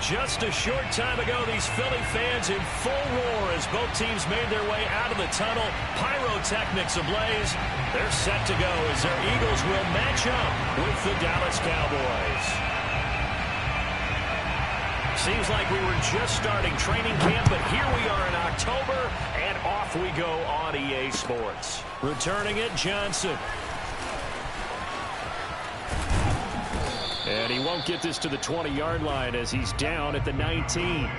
Just a short time ago, these Philly fans in full roar as both teams made their way out of the tunnel. Pyrotechnics ablaze. They're set to go as their Eagles will match up with the Dallas Cowboys. Seems like we were just starting training camp, but here we are in October, and off we go on EA Sports. Returning it, Johnson. And he won't get this to the 20-yard line as he's down at the 19.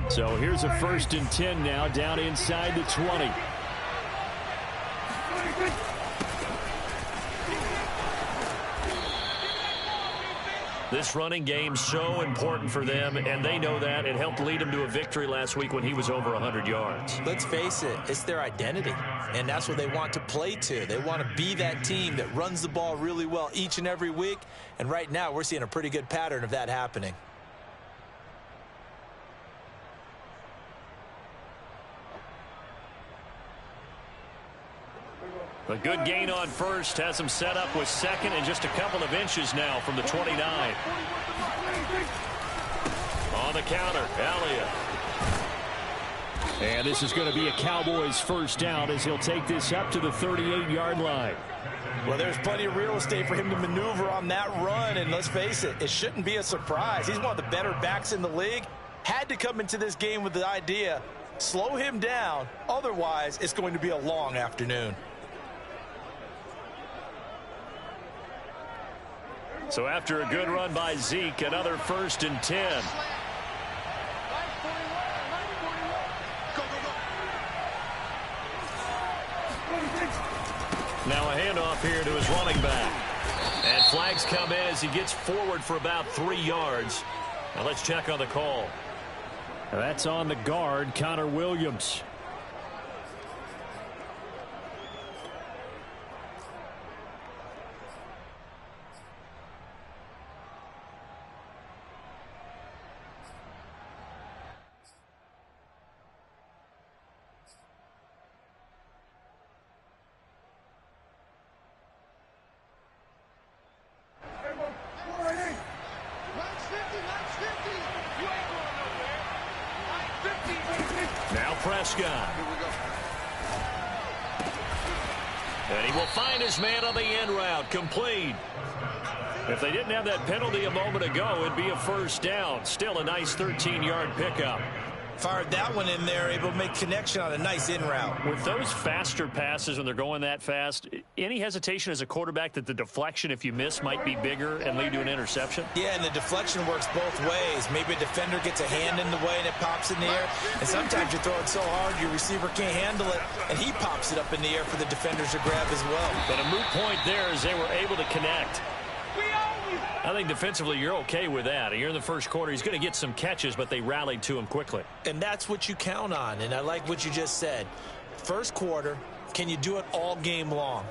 So here's a 1st and 10 now, down inside the 20. This running game so important for them, and they know that. It helped lead them to a victory last week when he was over 100 yards. Let's face it, it's their identity, and that's what they want to play to. They want to be that team that runs the ball really well each and every week, and right now we're seeing a pretty good pattern of that happening. A good gain on first has him set up with second and just a couple of inches now from the 29. On the counter, Elliott. And this is going to be a Cowboys first down as he'll take this up to the 38-yard line. Well, there's plenty of real estate for him to maneuver on that run, and let's face it, it shouldn't be a surprise. He's one of the better backs in the league. Had to come into this game with the idea, slow him down, otherwise it's going to be a long afternoon. So after a good run by Zeke, another 1st and 10. Now a handoff here to his running back. And flags come in as he gets forward for about 3 yards. Now let's check on the call. That's on the guard, Connor Williams. Now Prescott. And he will find his man on the end route, complete. If they didn't have that penalty a moment ago, it'd be a first down. Still a nice 13-yard pickup. Fired that one in there, able to make connection on a nice in route. With those faster passes when they're going that fast, any hesitation as a quarterback that the deflection, if you miss, might be bigger and lead to an interception? Yeah, and the deflection works both ways. Maybe a defender gets a hand in the way and it pops in the air. And sometimes you throw it so hard your receiver can't handle it, and he pops it up in the air for the defenders to grab as well. But a moot point there as they were able to connect. I think defensively you're okay with that. You're in the first quarter. He's going to get some catches, but they rallied to him quickly. And that's what you count on, and I like what you just said. First quarter, can you do it all game long?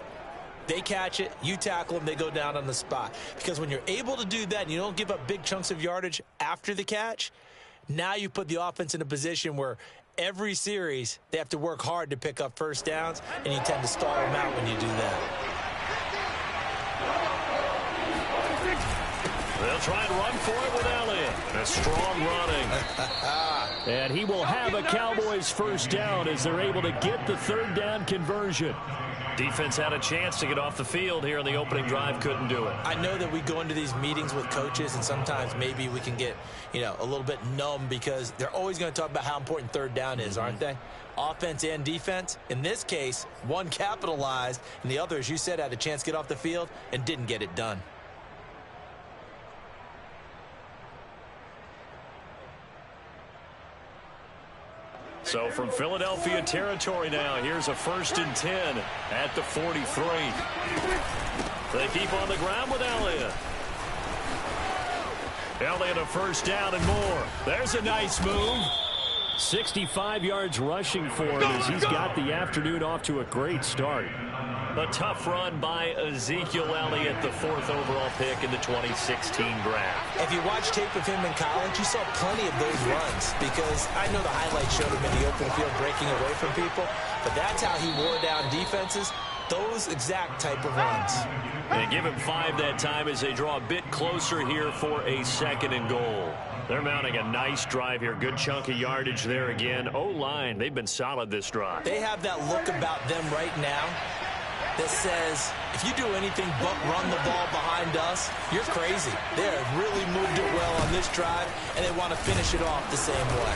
They catch it, you tackle them, they go down on the spot. Because when you're able to do that and you don't give up big chunks of yardage after the catch, now you put the offense in a position where every series they have to work hard to pick up first downs, and you tend to stall them out when you do that. They'll try and run for it with Elliott. A strong running. And he will have a Cowboys first down as they're able to get the 3rd down conversion. Defense had a chance to get off the field here in the opening drive, couldn't do it. I know that we go into these meetings with coaches, and sometimes maybe we can get, a little bit numb because they're always going to talk about how important 3rd down is, aren't they? Offense and defense. In this case, one capitalized, and the other, as you said, had a chance to get off the field and didn't get it done. So from Philadelphia territory now, here's a 1st and 10 at the 43. They keep on the ground with Elliott. Elliott a first down and more. There's a nice move. 65 yards rushing for him as he's got the afternoon off to a great start. A tough run by Ezekiel Elliott, the 4th overall pick in the 2016 draft. If you watch tape of him in college, you saw plenty of those runs, because I know the highlights showed him in the open field breaking away from people, but that's how he wore down defenses, those exact type of runs. And give him 5 that time as they draw a bit closer here for a 2nd and goal. They're mounting a nice drive here. Good chunk of yardage there again. O-line, they've been solid this drive. They have that look about them right now that says, if you do anything but run the ball behind us, you're crazy. They have really moved it well on this drive, and they want to finish it off the same way.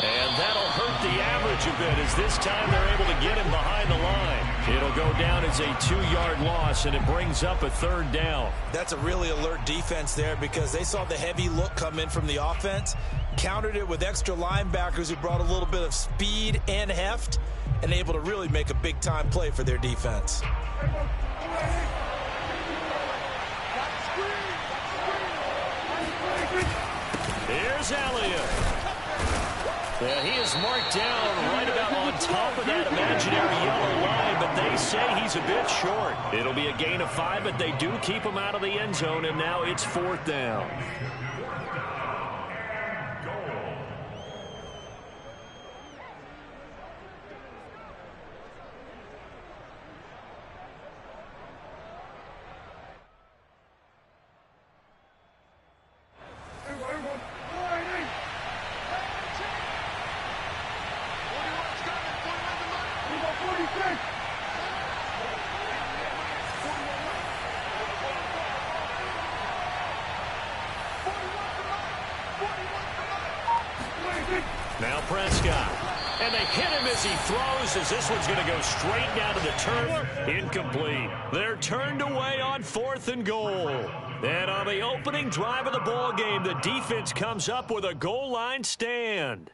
And that'll hurt the average a bit, as this time they're able to get him behind the line. It'll go down as a 2-yard loss, and it brings up a 3rd down. That's a really alert defense there, because they saw the heavy look come in from the offense, countered it with extra linebackers who brought a little bit of speed and heft, and able to really make a big-time play for their defense. Here's Elliott. Yeah, he is marked down right about on top of that imaginary yellow line, but they say he's a bit short. It'll be a gain of 5, but they do keep him out of the end zone, and now it's 4th down. Now Prescott. And they hit him as he throws, as this one's going to go straight down to the turf. Incomplete. They're turned away on 4th and goal. And on the opening drive of the ball game, the defense comes up with a goal line stand.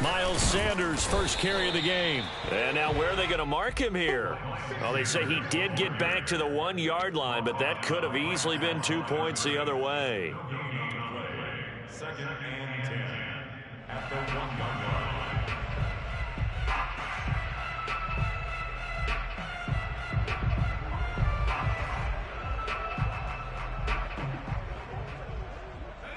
Miles Sanders, first carry of the game. And now where are they going to mark him here? Well, they say he did get back to the 1-yard line, but that could have easily been 2 points the other way. 2nd and 10 at the 1-yard line.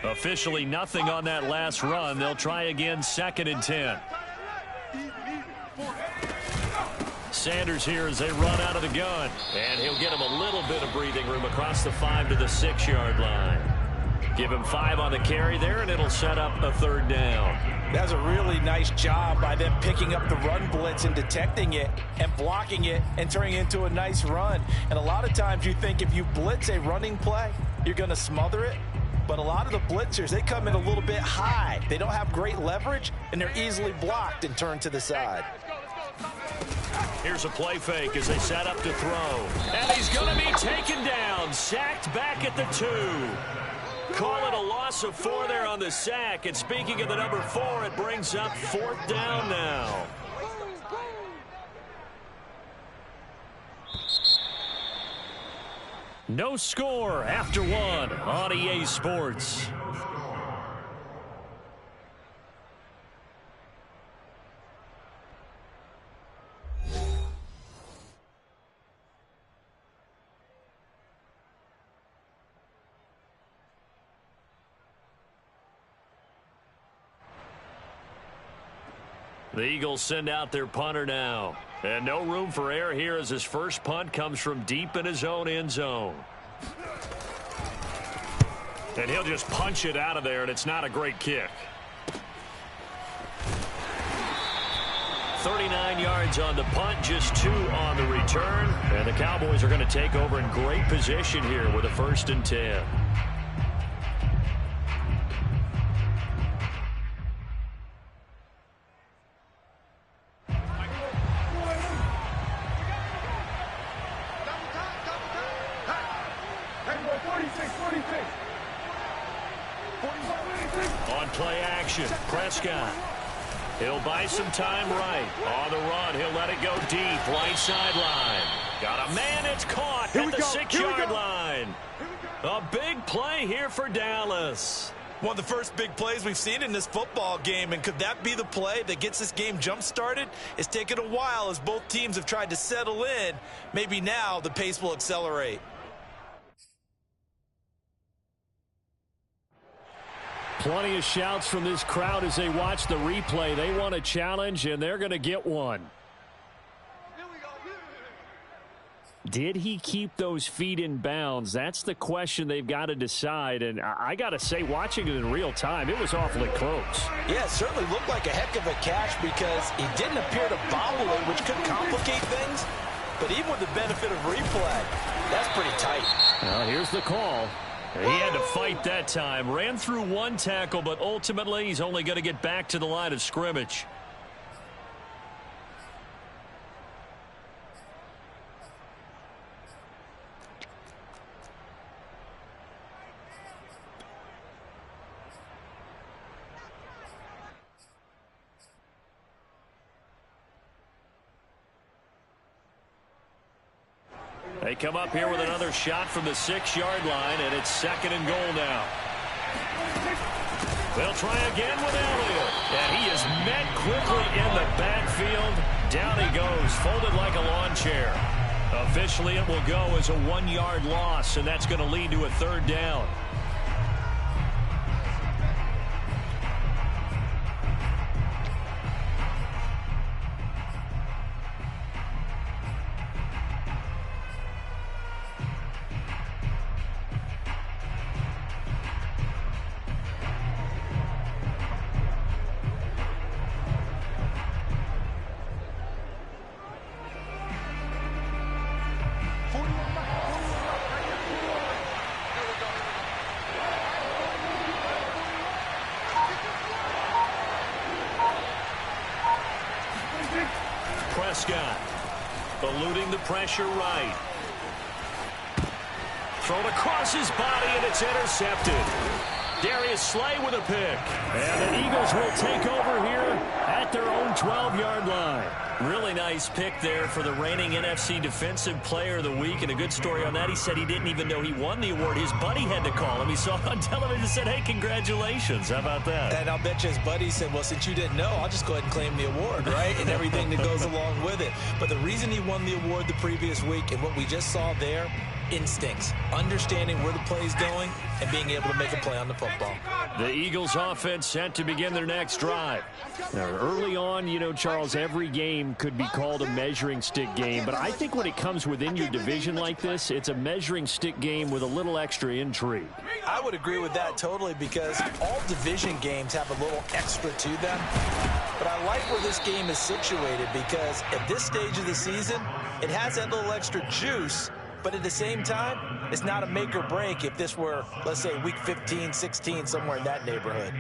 Officially nothing on that last run. They'll try again, 2nd and 10. Sanders here as they run out of the gun. And he'll get him a little bit of breathing room across the 5 to the 6-yard line. Give him 5 on the carry there, and it'll set up a 3rd down. That's a really nice job by them picking up the run blitz and detecting it and blocking it and turning it into a nice run. And a lot of times you think if you blitz a running play, you're going to smother it. But a lot of the blitzers, they come in a little bit high. They don't have great leverage, and they're easily blocked and turned to the side. Here's a play fake as they set up to throw. And he's going to be taken down, sacked back at the 2. Call it a loss of 4 there on the sack. And speaking of the number 4, it brings up 4th down now. No score after 1 on EA Sports. The Eagles send out their punter now. And no room for error here as his first punt comes from deep in his own end zone. And he'll just punch it out of there, and it's not a great kick. 39 yards on the punt, just 2 on the return. And the Cowboys are going to take over in great position here with a 1st and 10. On play action, Prescott. He'll buy some time right. On the run, he'll let it go deep. Right sideline. Got a man, it's caught at the 6-yard line. A big play here for Dallas. One of the first big plays we've seen in this football game, and could that be the play that gets this game jump-started? It's taken a while as both teams have tried to settle in. Maybe now the pace will accelerate. Plenty of shouts from this crowd as they watch the replay. They want a challenge, and they're going to get one. Did he keep those feet in bounds? That's the question they've got to decide. And I got to say, watching it in real time, it was awfully close. Yeah, it certainly looked like a heck of a catch because he didn't appear to bobble it, which could complicate things. But even with the benefit of replay, that's pretty tight. Well, here's the call. He had to fight that time. Ran through one tackle, but ultimately he's only going to get back to the line of scrimmage. They come up here with another shot from the 6-yard line, and it's 2nd and goal now. They'll try again with Elliott, and he is met quickly in the backfield. Down he goes, folded like a lawn chair. Officially, it will go as a 1-yard loss, and that's going to lead to a 3rd down. Prescott eluding the pressure right. Thrown across his body, and it's intercepted. Darius Slay with a pick. And the Eagles will take over here at their own 12-yard line. Really nice pick there for the reigning NFC Defensive Player of the Week. And a good story on that, he said he didn't even know he won the award. His buddy had to call him. He saw it on television and said, hey, congratulations. How about that? And I'll bet you his buddy said, well, since you didn't know, I'll just go ahead and claim the award, right? And everything that goes along with it. But the reason he won the award the previous week and what we just saw there, instincts, understanding where the play's going and being able to make a play on the football. The Eagles offense set to begin their next drive. Now, early on, you know, Charles, every game could be called a measuring stick game, but I think when it comes within your division like this, it's a measuring stick game with a little extra intrigue. I would agree with that totally because all division games have a little extra to them. But I like where this game is situated because at this stage of the season, it has that little extra juice. But at the same time, it's not a make or break if this were, let's say, week 15, 16, somewhere in that neighborhood.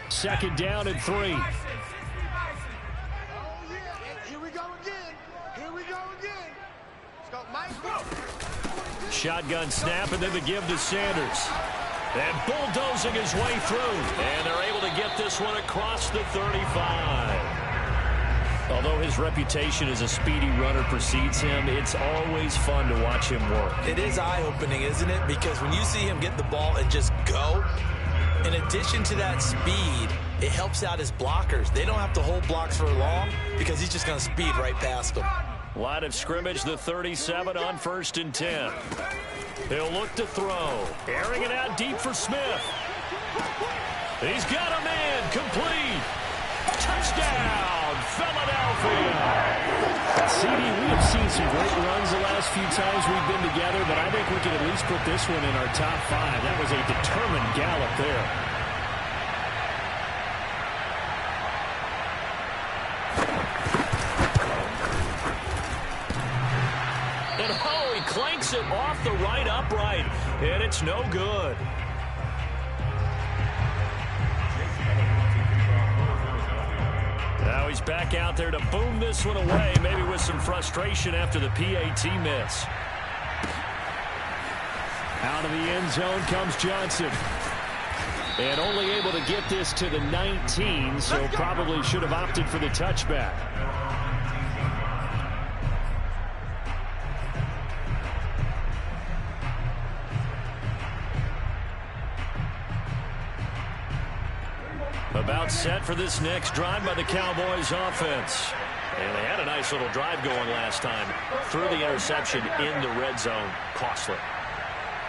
Second down and 3. Here we go again. Here we go again. Let's go, Mike. Shotgun snap, and then the give to Sanders. And bulldozing his way through. And they're able to get this one across the 35. Although his reputation as a speedy runner precedes him, it's always fun to watch him work. It is eye-opening, isn't it? Because when you see him get the ball and just go, in addition to that speed, it helps out his blockers. They don't have to hold blocks for long because he's just going to speed right past them. Line of scrimmage, the 37 on 1st and 10. He'll look to throw. Airing it out deep for Smith. He's got a man. Complete. Touchdown, Philadelphia. CD, we have seen some great runs the last few times we've been together, but I think we can at least put this one in our top 5. That was a determined gallop there. Clanks it off the right upright, and it's no good. Now he's back out there to boom this one away, maybe with some frustration after the PAT miss. Out of the end zone comes Johnson. And only able to get this to the 19, so probably should have opted for the touchback. About set for this next drive by the Cowboys offense. And they had a nice little drive going last time. Threw the interception in the red zone. Costly.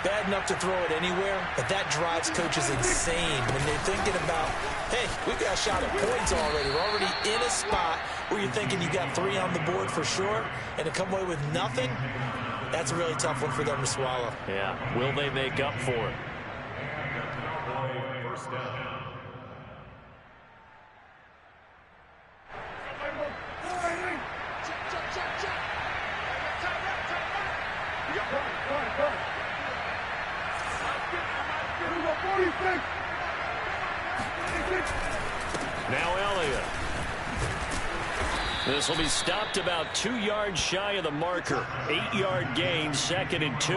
Bad enough to throw it anywhere, but that drives coaches insane when they're thinking about, hey, we've got a shot at points already. We're already in a spot where you're thinking you got 3 on the board for sure, and to come away with nothing, that's a really tough one for them to swallow. Yeah, will they make up for it? First down. Now Elliott. This will be stopped about 2 yards shy of the marker. 8-yard gain, 2nd and 2.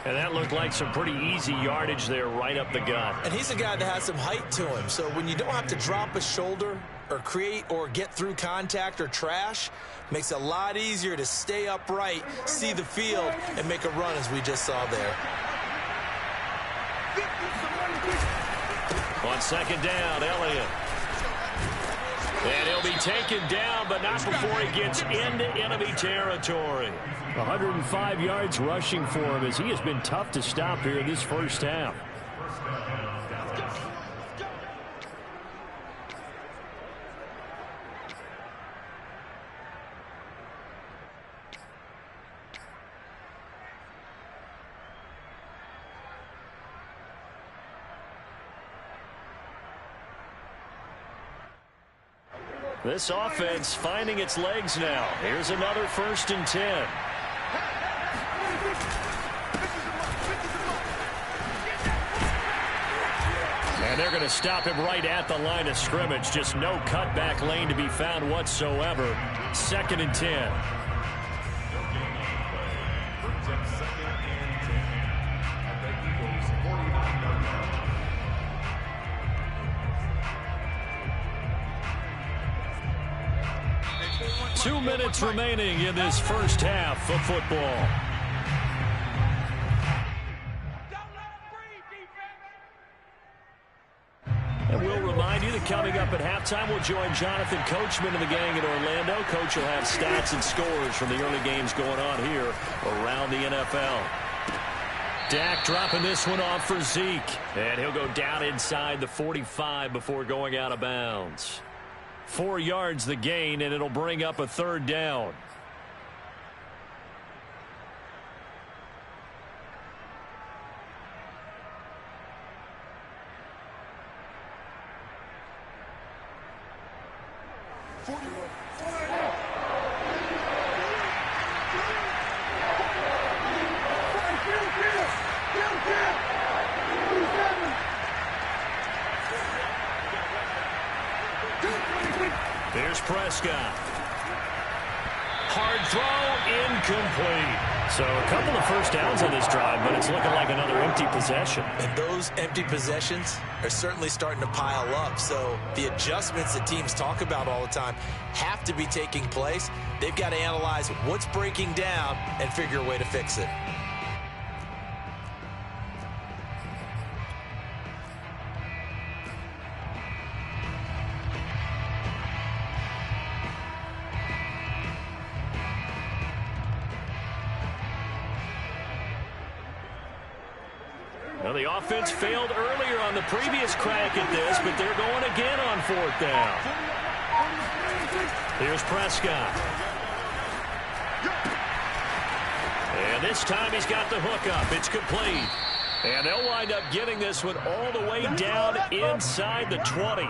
And that looked like some pretty easy yardage there right up the gut. And he's a guy that has some height to him. So when you don't have to drop a shoulder or create or get through contact or trash, makes it a lot easier to stay upright, see the field, and make a run as we just saw there. On 2nd down, Elliott. And he'll be taken down, but not before he gets into enemy territory. 105 yards rushing for him as he has been tough to stop here in this first half. This offense finding its legs now. Here's another 1st and 10. And they're going to stop him right at the line of scrimmage. Just no cutback lane to be found whatsoever. 2nd and 10. 2 minutes remaining in this first half of football. And we'll remind you that coming up at halftime, we'll join Jonathan Coachman and the gang in Orlando. Coach will have stats and scores from the early games going on here around the NFL. Dak dropping this one off for Zeke. And he'll go down inside the 45 before going out of bounds. 4 yards the gain, and it'll bring up a 3rd down. There's Prescott. Hard throw, incomplete. So a couple of first downs on this drive, but it's looking like another empty possession. And those empty possessions are certainly starting to pile up. So the adjustments that teams talk about all the time have to be taking place. They've got to analyze what's breaking down and figure a way to fix it. Well, the offense failed earlier on the previous crack at this, but they're going again on 4th down. Here's Prescott. And this time he's got the hook up. It's complete. And they'll wind up getting this one all the way down inside the 20.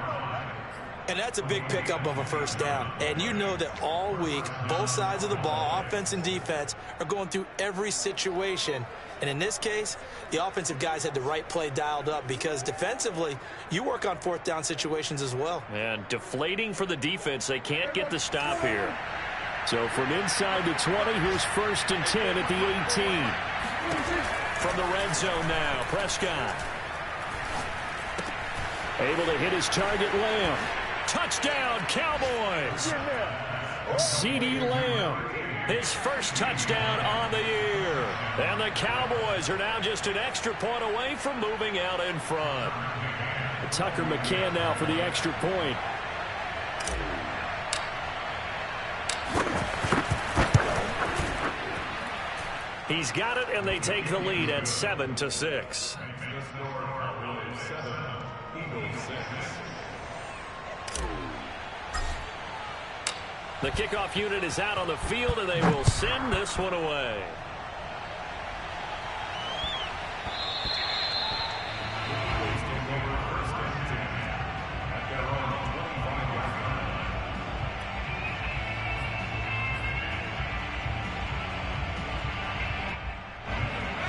And that's a big pickup of a first down. And you know that all week, both sides of the ball, offense and defense, are going through every situation. And in this case, the offensive guys had the right play dialed up because defensively, you work on 4th down situations as well. And deflating for the defense. They can't get the stop here. So from inside the 20, here's 1st and 10 at the 18. From the red zone now, Prescott. Able to hit his target, Lamb. Touchdown, Cowboys. CeeDee Lamb, his first touchdown on the year. And the Cowboys are now just an extra point away from moving out in front. Tucker McCann now for the extra point. He's got it, and they take the lead at 7-6. The kickoff unit is out on the field, and they will send this one away.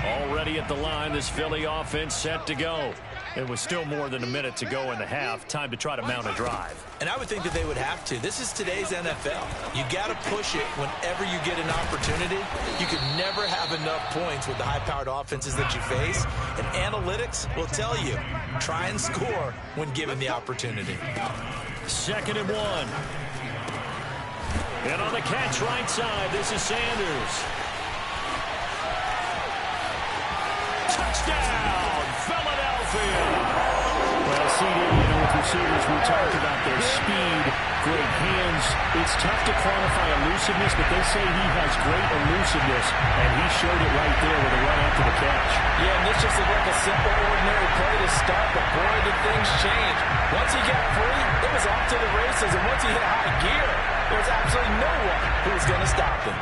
Already at the line, this Philly offense set to go. It was still more than a minute to go in the half. Time to try to mount a drive. And I would think that they would have to. This is today's NFL. You got to push it whenever you get an opportunity. You could never have enough points with the high-powered offenses that you face. And analytics will tell you, try and score when given the opportunity. 2nd and 1. And on the catch right side, this is Sanders. Touchdown, Philadelphia. Well, CD, with receivers, we talked about their speed, great hands. It's tough to quantify elusiveness, but they say he has great elusiveness, and he showed it right there with a run after the catch. Yeah, and this just looked like a simple, ordinary play to start, but boy, did things change. Once he got free, it was off to the races, and once he hit high gear, there was absolutely no one who was going to stop him.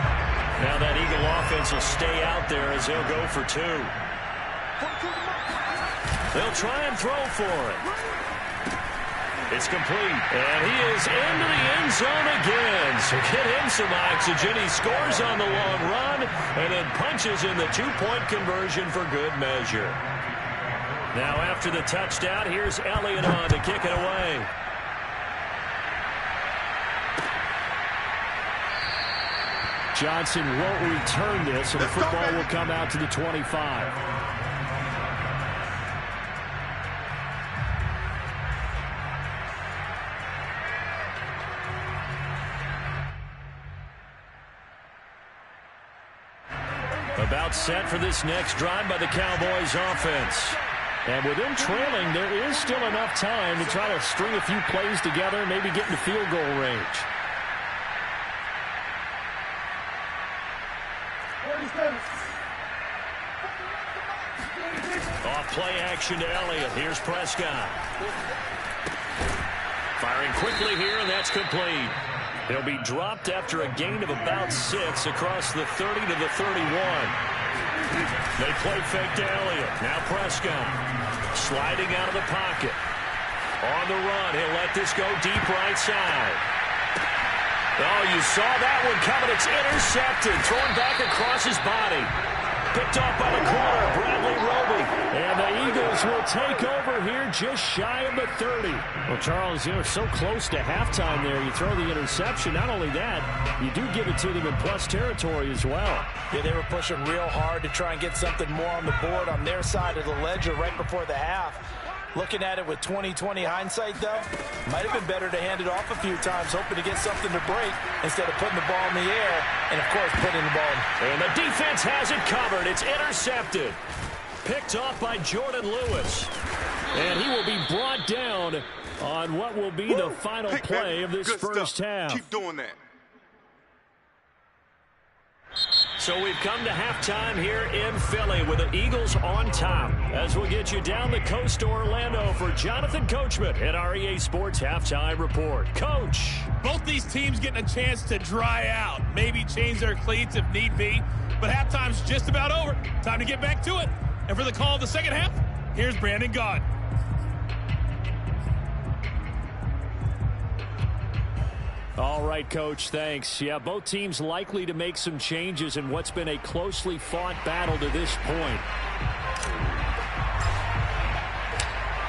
Now that Eagle offense will stay out there as they'll go for 2. They'll try and throw for it. It's complete. And he is into the end zone again. So get him some oxygen. He scores on the long run and then punches in the 2-point conversion for good measure. Now after the touchdown, here's Elliott on to kick it away. Johnson won't return this, and the football will come out to the 25. About set for this next drive by the Cowboys offense. And with them trailing, there is still enough time to try to string a few plays together and maybe get in the field goal range. Off play action to Elliott. Here's Prescott. Firing quickly here, and that's complete. He'll be dropped after a gain of about 6 across the 30 to the 31. They play fake to Elliott. Now Prescott sliding out of the pocket. On the run, he'll let this go deep right side. Oh, you saw that one coming. It's intercepted. Thrown back across his body. Picked off by the corner, Bradley Roby. And the Eagles will take over here just shy of the 30. Well, Charles, you're so close to halftime there. You throw the interception. Not only that, you do give it to them in plus territory as well. Yeah, they were pushing real hard to try and get something more on the board on their side of the ledger right before the half. Looking at it with 20/20 hindsight, though, might have been better to hand it off a few times, hoping to get something to break instead of putting the ball in the air and, of course, putting the ball in. And the defense has it covered. It's intercepted. Picked off by Jordan Lewis. And he will be brought down on what will be the final play of this first half. Keep doing that. So we've come to halftime here in Philly with the Eagles on top. As we'll get you down the coast to Orlando for Jonathan Coachman at our EA Sports Halftime Report. Coach. Both these teams getting a chance to dry out, maybe change their cleats if need be. But halftime's just about over. Time to get back to it. And for the call of the second half, here's Brandon Gaudin. All right, Coach, thanks. Yeah, both teams likely to make some changes in what's been a closely fought battle to this point.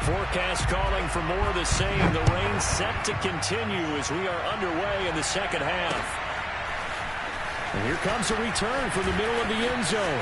Forecast calling for more of the same. The rain set to continue as we are underway in the second half. And here comes a return from the middle of the end zone.